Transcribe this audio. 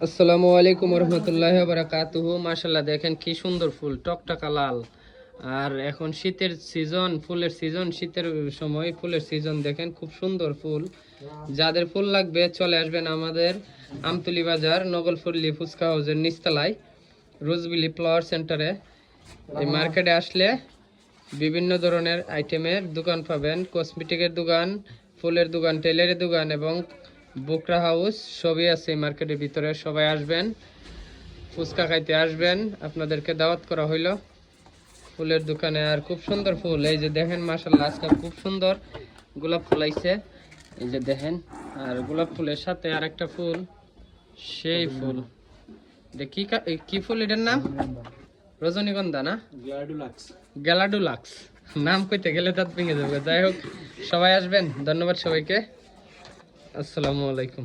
আসসালামু আলাইকুম রহমতুল্লাহ বারাকাতুহু। মাশাল্লাহ, দেখেন কি সুন্দর ফুল, টকটকা লাল। আর এখন শীতের সিজন, ফুলের সিজন, শীতের সময় ফুলের সিজন। দেখেন খুব সুন্দর ফুল। যাদের ফুল লাগবে চলে আসবেন আমাদের আমতলী বাজার নগলপল্লী ফুচকা হাউসের নিচতলায় রোজবিলি ফ্লাওয়ার সেন্টারে। এই মার্কেটে আসলে বিভিন্ন ধরনের আইটেমের দোকান পাবেন, কসমেটিকের দোকান, ফুলের দোকান, টেলারের দোকান এবং বুকরা হাউস সবই আছে এই মার্কেটের ভিতরে। সবাই আসবেন, ফুচকা খাইতে আসবেন, আপনাদেরকে দাওয়াত করা হইলো ফুলের দোকানে। আর খুব সুন্দর ফুল, এই যে দেখেন মাশাআল্লাহ, আজকে খুব সুন্দর গোলাপ ফুল আইছে, এই যে দেখেন। আর গোলাপ ফুলের সাথে আর একটা ফুল, সেই ফুল দেখি কি ফুল, এটার নাম রজনীগন্ধা না গ্যালাডুলাক্স। নাম কইতে গেলে দাঁত ভেঙে যাবে। যাই হোক, সবাই আসবেন, ধন্যবাদ সবাইকে, আসসালামু আলাইকুম।